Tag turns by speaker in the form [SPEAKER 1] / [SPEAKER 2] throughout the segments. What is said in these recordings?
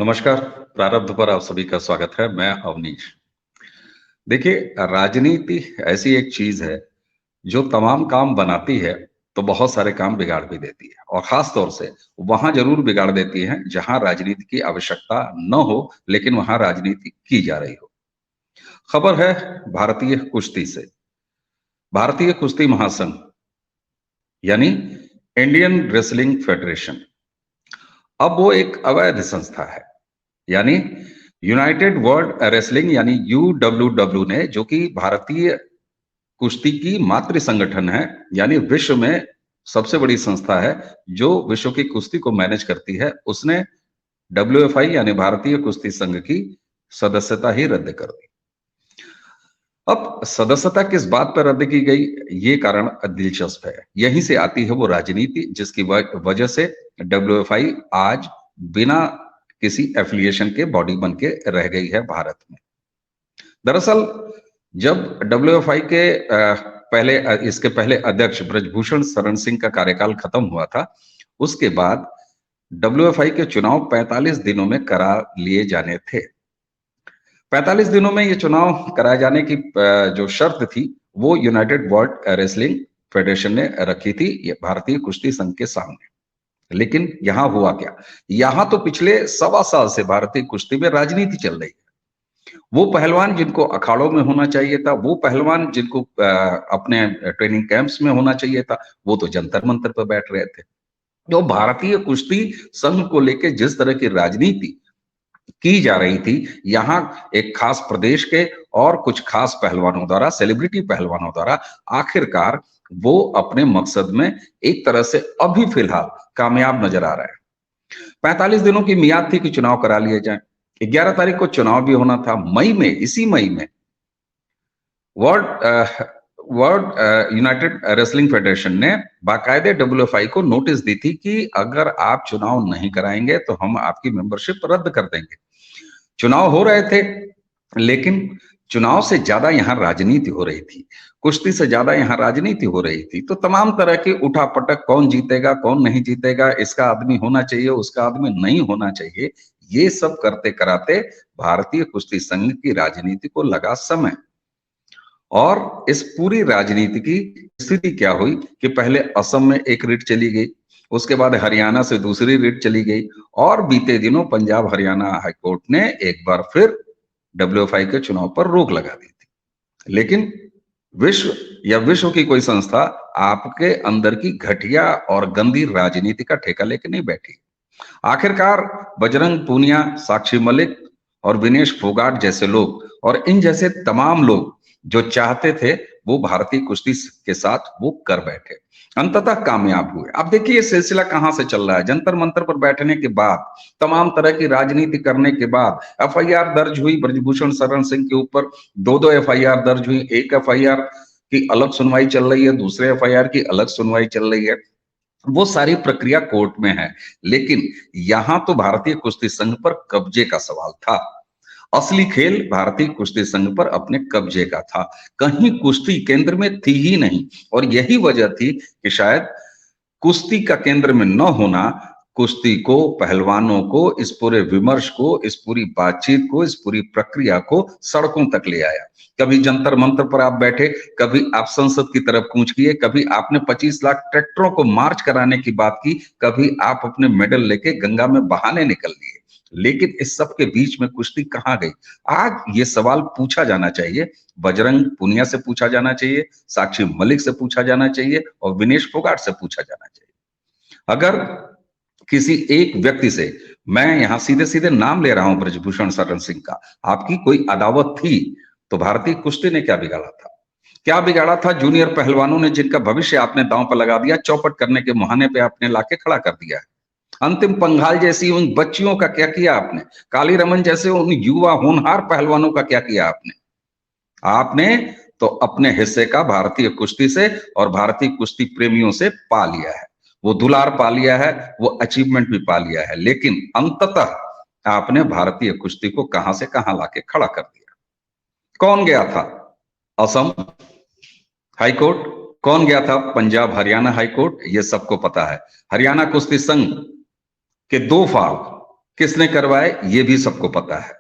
[SPEAKER 1] नमस्कार। प्रारब्ध पर आप सभी का स्वागत है। मैं अवनीश। देखिए, राजनीति ऐसी एक चीज है जो तमाम काम बनाती है तो बहुत सारे काम बिगाड़ भी देती है, और खास तौर से वहां जरूर बिगाड़ देती है जहां राजनीति की आवश्यकता न हो लेकिन वहां राजनीति की जा रही हो। खबर है भारतीय कुश्ती से। भारतीय कुश्ती महासंघ यानी इंडियन रेसलिंग फेडरेशन अब वो एक अवैध संस्था है। यानी यूनाइटेड वर्ल्ड रेसलिंग यानी यूडब्ल्यूडब्ल्यू ने, जो कि भारतीय कुश्ती की मातृ संगठन है, यानी विश्व में सबसे बड़ी संस्था है जो विश्व की कुश्ती को मैनेज करती है, उसने डब्ल्यूएफआई यानी भारतीय कुश्ती संघ की सदस्यता ही रद्द कर दी। अब सदस्यता किस बात पर रद्द की गई, ये कारण दिलचस्प है। यहीं से आती है वो राजनीति जिसकी वजह से डब्ल्यूएफआई आज बिना किसी एफिलिएशन के बॉडी बन के रह गई है भारत में। दरअसल जब डब्ल्यूएफआई के इसके पहले अध्यक्ष ब्रजभूषण शरण सिंह का कार्यकाल खत्म हुआ था, उसके बाद डब्ल्यूएफआई के चुनाव 45 दिनों में करा लिए जाने थे। 45 दिनों में ये चुनाव कराए जाने की जो शर्त थी वो यूनाइटेड वर्ल्ड रेसलिंग फेडरेशन ने रखी थी ये भारतीय कुश्ती संघ के सामने। लेकिन यहां हुआ क्या, यहां तो पिछले 1.25 साल से भारतीय कुश्ती में राजनीति चल रही है। वो पहलवान जिनको अखाड़ों में होना चाहिए था, वो पहलवान जिनको अपने ट्रेनिंग कैंप्स में होना चाहिए था, वो तो जंतर मंतर पर बैठ रहे थे। जो भारतीय कुश्ती संघ को लेकर जिस तरह की राजनीति की जा रही थी, यहां एक खास प्रदेश के और कुछ खास पहलवानों द्वारा, सेलिब्रिटी पहलवानों द्वारा आखिरकार वो अपने मकसद में एक तरह से अभी फिलहाल कामयाब नजर आ रहा है। 45 दिनों की मियाद थी कि चुनाव करा लिए जाए। 11 तारीख को चुनाव भी होना था। इसी मई में world world United wrestling federation ने बाकायदे डब्ल्यूएफआई को नोटिस दी थी कि अगर आप चुनाव नहीं कराएंगे तो हम आपकी मेंबरशिप रद्द कर देंगे। चुनाव हो रहे थे, लेकिन चुनाव से ज्यादा यहाँ राजनीति हो रही थी, कुश्ती से ज्यादा यहाँ राजनीति हो रही थी। तो तमाम तरह की उठापटक, कौन जीतेगा कौन नहीं जीतेगा, इसका आदमी होना चाहिए उसका आदमी नहीं होना चाहिए, ये सब करते कराते भारतीय कुश्ती संघ की राजनीति को लगा समय। और इस पूरी राजनीति की स्थिति क्या हुई कि पहले असम में एक रिट चली गई, उसके बाद हरियाणा से दूसरी रिट चली गई, और बीते दिनों पंजाब हरियाणा हाईकोर्ट ने एक बार फिर डब्ल्यूएफआई के चुनाव पर रोक लगा दी थी। लेकिन विश्व की कोई संस्था आपके अंदर की घटिया और गंदी राजनीति का ठेका लेके नहीं बैठी। आखिरकार बजरंग पूनिया, साक्षी मलिक और विनेश फोगाट जैसे लोग, और इन जैसे तमाम लोग जो चाहते थे वो भारतीय कुश्ती के साथ वो कर बैठे, अंततः कामयाब हुए। अब देखिए ये सिलसिला कहां से चल रहा है। जंतर मंतर पर बैठने के बाद, तमाम तरह की राजनीति करने के बाद एफआईआर दर्ज हुई ब्रजभूषण शरण सिंह के ऊपर। दो एफआईआर दर्ज हुई। एक एफआईआर की अलग सुनवाई चल रही है, दूसरे एफआईआर की अलग सुनवाई चल रही है। वो सारी प्रक्रिया कोर्ट में है। लेकिन यहां तो भारतीय कुश्ती संघ पर कब्जे का सवाल था। असली खेल भारतीय कुश्ती संघ पर अपने कब्जे का था। कहीं कुश्ती केंद्र में थी ही नहीं, और यही वजह थी कि शायद कुश्ती का केंद्र में न होना कुश्ती को, पहलवानों को, इस पूरे विमर्श को, इस पूरी बातचीत को, इस पूरी प्रक्रिया को सड़कों तक ले आया। कभी जंतर मंतर पर आप बैठे, कभी आप संसद की तरफ कूच किए, कभी आपने 25 लाख ट्रैक्टरों को मार्च कराने की बात की, कभी आप अपने मेडल लेके गंगा में बहाने निकल लिए। लेकिन इस सब के बीच में कुश्ती कहां गई? आज ये सवाल पूछा जाना चाहिए। बजरंग पुनिया से पूछा जाना चाहिए, साक्षी मलिक से पूछा जाना चाहिए, और विनेश फोगाट से पूछा जाना चाहिए। अगर किसी एक व्यक्ति से, मैं यहां सीधे सीधे नाम ले रहा हूं ब्रजभूषण शरण सिंह का, आपकी कोई अदावत थी तो भारतीय कुश्ती ने क्या बिगाड़ा था? क्या बिगाड़ा था? जूनियर पहलवानों ने जिनका भविष्य आपने दांव पर लगा दिया, चौपट करने के मुहाने पे आपने लाके खड़ा कर दिया है। अंतिम पंघाल जैसी उन बच्चियों का क्या किया आपने? काली रमन जैसे उन युवा होनहार पहलवानों का क्या किया आपने? आपने तो अपने हिस्से का भारतीय कुश्ती से और भारतीय कुश्ती प्रेमियों से पा लिया है। वो दुलार पा लिया है, वो अचीवमेंट भी पा लिया है। लेकिन अंततः आपने भारतीय कुश्ती को कहां से कहां लाके खड़ा कर दिया। कौन गया था असम हाईकोर्ट? कौन गया था पंजाब हरियाणा हाईकोर्ट? ये सबको पता है। हरियाणा कुश्ती संघ के 2 फाल किसने करवाए ये भी सबको पता है।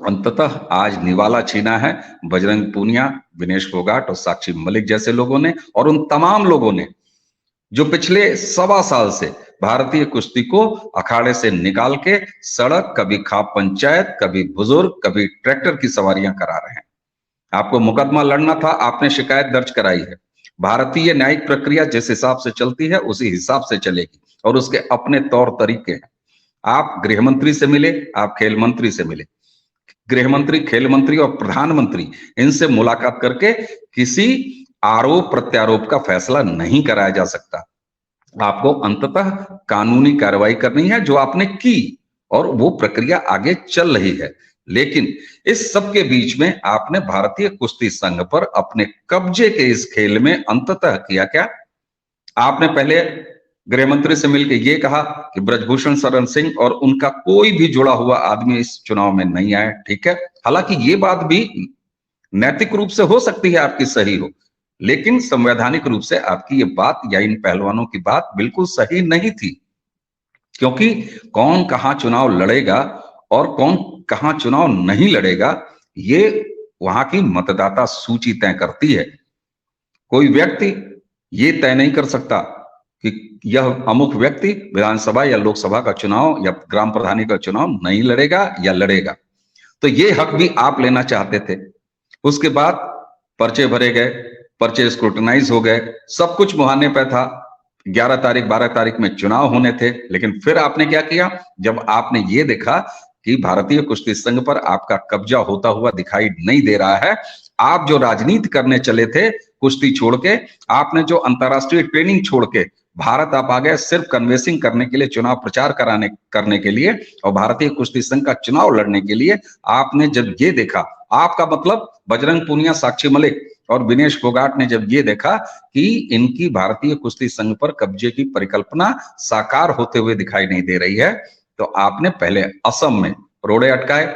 [SPEAKER 1] अंततः आज निवाला छीना है बजरंग पूनिया, विनेश फोगाट और साक्षी मलिक जैसे लोगों ने, और उन तमाम लोगों ने जो पिछले 1.25 साल से भारतीय कुश्ती को अखाड़े से निकाल के सड़क, कभी खाप पंचायत, कभी बुजुर्ग, कभी ट्रैक्टर की सवारियां करा रहे हैं। आपको मुकदमा लड़ना था, आपने शिकायत दर्ज कराई है। भारतीय न्यायिक प्रक्रिया जिस हिसाब से चलती है उसी हिसाब से चलेगी, और उसके अपने तौर तरीके हैं। आप गृह मंत्री से मिले, आप खेल मंत्री से मिले, गृह मंत्री, खेल मंत्री और प्रधानमंत्री, इनसे मुलाकात करके किसी आरोप प्रत्यारोप का फैसला नहीं कराया जा सकता। आपको अंततः कानूनी कार्रवाई करनी है जो आपने की, और वो प्रक्रिया आगे चल रही है। लेकिन इस सब के बीच में आपने भारतीय कुश्ती संघ पर अपने कब्जे के इस खेल में अंततः किया क्या? आपने पहले गृह मंत्री से मिलकर यह कहा कि ब्रजभूषण शरण सिंह और उनका कोई भी जुड़ा हुआ आदमी इस चुनाव में नहीं आया। ठीक है, हालांकि ये बात भी नैतिक रूप से हो सकती है आपकी सही हो, लेकिन संवैधानिक रूप से आपकी ये बात या इन पहलवानों की बात बिल्कुल सही नहीं थी। क्योंकि कौन कहां चुनाव लड़ेगा और कौन कहां चुनाव नहीं लड़ेगा, ये वहां की मतदाता सूची तय करती है। कोई व्यक्ति ये तय नहीं कर सकता कि यह अमुक व्यक्ति विधानसभा या लोकसभा का चुनाव या ग्राम प्रधानी का चुनाव नहीं लड़ेगा या लड़ेगा। तो ये हक भी आप लेना चाहते थे। उसके बाद पर्चे भरे गए, पर्चे स्क्रूटनाइज हो गए, सब कुछ मुहाने पे था। 11 तारीख 12 तारीख में चुनाव होने थे, लेकिन फिर आपने क्या किया? जब आपने ये देखा कि भारतीय कुश्ती संघ पर आपका कब्जा होता हुआ दिखाई नहीं दे रहा है, आप जो राजनीति करने चले थे कुश्ती छोड़ के, आपने जो अंतरराष्ट्रीय ट्रेनिंग छोड़ के भारत आप आ गए सिर्फ कन्वेंसिंग करने के लिए, चुनाव प्रचार करने के लिए और भारतीय कुश्ती संघ का चुनाव लड़ने के लिए। आपने जब ये देखा, आपका मतलब बजरंग पूनिया, साक्षी मलिक और विनेश फोगाट ने जब ये देखा कि इनकी भारतीय कुश्ती संघ पर कब्जे की परिकल्पना साकार होते हुए दिखाई नहीं दे रही है, तो आपने पहले असम में रोड़े अटकाए,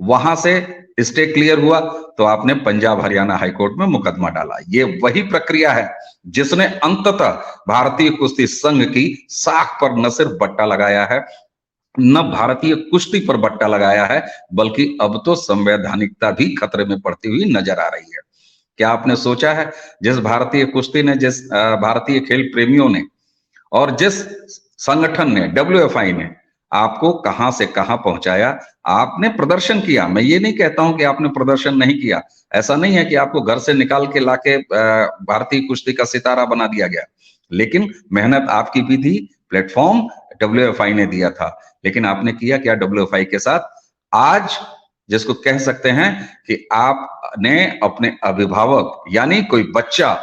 [SPEAKER 1] वहां से स्टे क्लियर हुआ तो आपने पंजाब हरियाणा हाईकोर्ट में मुकदमा डाला। ये वही प्रक्रिया है जिसने अंततः भारतीय कुश्ती संघ की साख पर न सिर्फ बट्टा लगाया है, न भारतीय कुश्ती पर बट्टा लगाया है, बल्कि अब तो संवैधानिकता भी खतरे में पड़ती हुई नजर आ रही है। क्या आपने सोचा है जिस भारतीय कुश्ती ने, जिस भारतीय खेल प्रेमियों ने और जिस संगठन ने, WFI ने आपको कहां से कहां पहुंचाया? आपने प्रदर्शन किया। मैं ये नहीं कहता हूं कि आपने प्रदर्शन नहीं किया, ऐसा नहीं है कि आपको घर से निकाल के लाके भारतीय कुश्ती का सितारा बना दिया गया, लेकिन मेहनत आपकी भी थी, प्लेटफॉर्म WFI ने दिया था। लेकिन आपने किया क्या WFI के साथ? आज जिसको कह सकते हैं कि आपने अपने अभिभावक यानी कोई बच्चा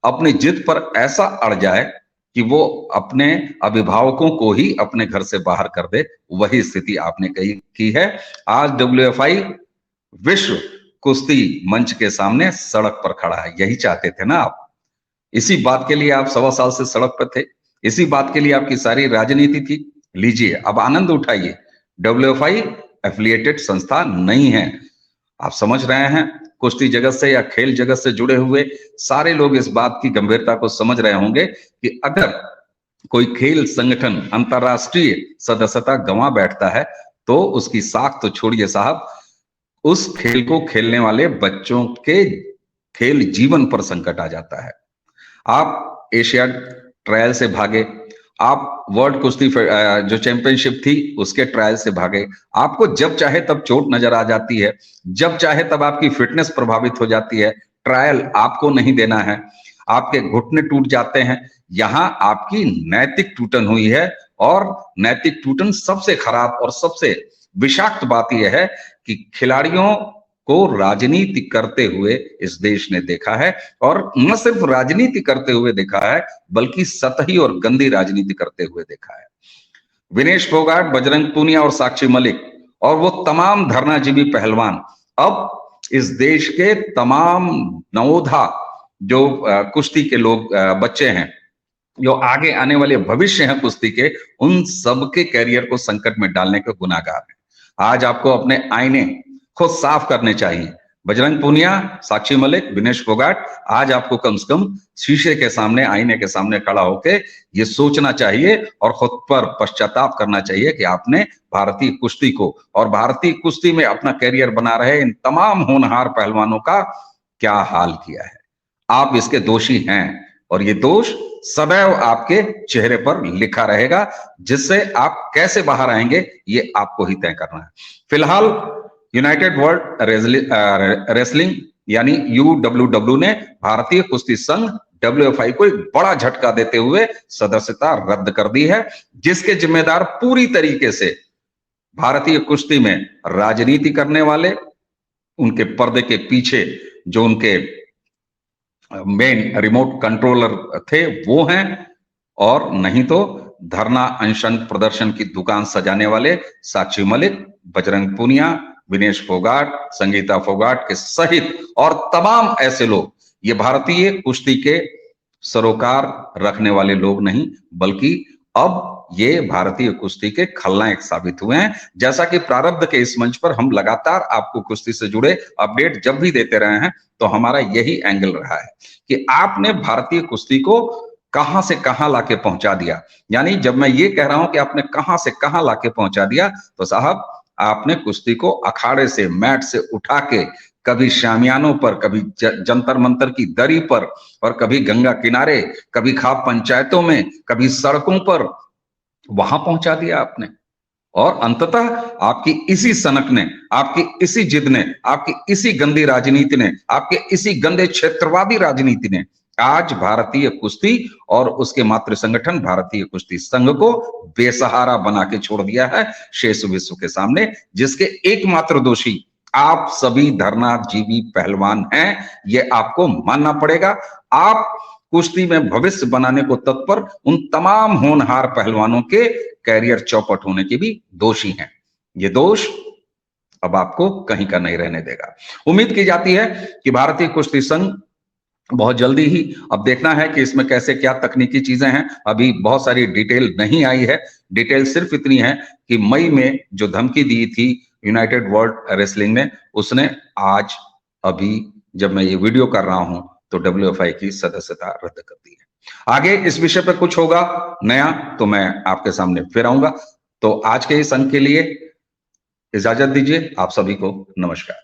[SPEAKER 1] अपनी जिद पर ऐसा अड़ जाए कि वो अपने अभिभावकों को ही अपने घर से बाहर कर दे, वही स्थिति आपने की है। आज WFI विश्व कुश्ती मंच के सामने सड़क पर खड़ा है। यही चाहते थे ना आप? इसी बात के लिए आप 1.25 साल से सड़क पर थे, इसी बात के लिए आपकी सारी राजनीति थी। लीजिए, अब आनंद उठाइए। WFI एफिलिएटेड संस्था नहीं है। आप समझ रहे हैं, कुश्ती जगत से या खेल जगत से जुड़े हुए सारे लोग इस बात की गंभीरता को समझ रहे होंगे कि अगर कोई खेल संगठन अंतरराष्ट्रीय सदस्यता गंवा बैठता है तो उसकी साख तो छोड़िए साहब, उस खेल को खेलने वाले बच्चों के खेल जीवन पर संकट आ जाता है। आप एशिया ट्रायल से भागे, आप वर्ल्ड कुश्ती जो चैंपियनशिप थी उसके ट्रायल से भागे, आपको जब चाहे तब चोट नजर आ जाती है, जब चाहे तब आपकी फिटनेस प्रभावित हो जाती है, ट्रायल आपको नहीं देना है, आपके घुटने टूट जाते हैं। यहां आपकी नैतिक टूटन हुई है, और नैतिक टूटन सबसे खराब और सबसे विषाक्त बात यह है कि खिलाड़ियों को राजनीति करते हुए इस देश ने देखा है, और न सिर्फ राजनीति करते हुए देखा है बल्कि सतही और गंदी राजनीति करते हुए देखा है। विनेश फोगाट, बजरंग पूनिया और साक्षी मलिक और वो तमाम धरनाजीवी पहलवान अब इस देश के तमाम नवोधा जो कुश्ती के लोग बच्चे हैं, जो आगे आने वाले भविष्य हैं कुश्ती के, उन सबके कैरियर को संकट में डालने के गुनाहगार हैं। आज आपको अपने आईने खुद साफ करने चाहिए। बजरंग पूनिया, साक्षी मलिक, विनेश फोगाट, आज आपको कम से कम शीशे के सामने, आईने के सामने खड़ा होके ये सोचना चाहिए और खुद पर पश्चाताप करना चाहिए कि आपने भारतीय कुश्ती को और भारतीय कुश्ती में अपना कैरियर बना रहे इन तमाम होनहार पहलवानों का क्या हाल किया है। आप इसके दोषी हैं और ये दोष सदैव आपके चेहरे पर लिखा रहेगा, जिससे आप कैसे बाहर आएंगे ये आपको ही तय करना है। फिलहाल यूनाइटेड वर्ल्ड रेसलिंग यानी UWW ने भारतीय कुश्ती संघ WFI को एक बड़ा झटका देते हुए सदस्यता रद्द कर दी है, जिसके जिम्मेदार पूरी तरीके से भारतीय कुश्ती में राजनीति करने वाले, उनके पर्दे के पीछे जो उनके मेन रिमोट कंट्रोलर थे वो हैं, और नहीं तो धरना, अनशन, प्रदर्शन की दुकान सजाने वाले साक्षी मलिक, बजरंग पूनिया, विनेश फोगाट, संगीता फोगाट के सहित और तमाम ऐसे लोग, ये भारतीय कुश्ती के सरोकार रखने वाले लोग नहीं, बल्कि अब ये भारतीय कुश्ती के खलनायक साबित हुए हैं। जैसा कि प्रारब्ध के इस मंच पर हम लगातार आपको कुश्ती से जुड़े अपडेट जब भी देते रहे हैं, तो हमारा यही एंगल रहा है कि आपने भारतीय कुश्ती को कहां से कहां लाके पहुंचा दिया। यानी जब मैं ये कह रहा हूं कि आपने कहां से कहां लाके पहुंचा दिया, तो साहब आपने कुश्ती को अखाड़े से, मैट से उठा के कभी शामियानों पर, कभी जंतर मंतर की दरी पर, और कभी गंगा किनारे, कभी खाप पंचायतों में, कभी सड़कों पर, वहां पहुंचा दिया आपने। और अंततः आपकी इसी सनक ने, आपकी इसी जिद ने, आपकी इसी गंदी राजनीति ने, आपके इसी गंदे क्षेत्रवादी राजनीति ने आज भारतीय कुश्ती और उसके मातृ संगठन भारतीय कुश्ती संघ को बेसहारा बना के छोड़ दिया है शेष विश्व के सामने, जिसके एकमात्र दोषी आप सभी धरनाजीवी पहलवान हैं। ये आपको मानना पड़ेगा। आप कुश्ती में भविष्य बनाने को तत्पर उन तमाम होनहार पहलवानों के कैरियर चौपट होने के भी दोषी हैं। ये दोष अब आपको कहीं का नहीं रहने देगा। उम्मीद की जाती है कि भारतीय कुश्ती संघ बहुत जल्दी ही, अब देखना है कि इसमें कैसे क्या तकनीकी चीजें हैं, अभी बहुत सारी डिटेल नहीं आई है। डिटेल सिर्फ इतनी है कि मई में जो धमकी दी थी यूनाइटेड वर्ल्ड रेसलिंग ने, उसने आज अभी जब मैं ये वीडियो कर रहा हूं तो WFI की सदस्यता रद्द कर दी है। आगे इस विषय पर कुछ होगा नया तो मैं आपके सामने फिर आऊंगा। तो आज के इस अंक के लिए इजाजत दीजिए। आप सभी को नमस्कार।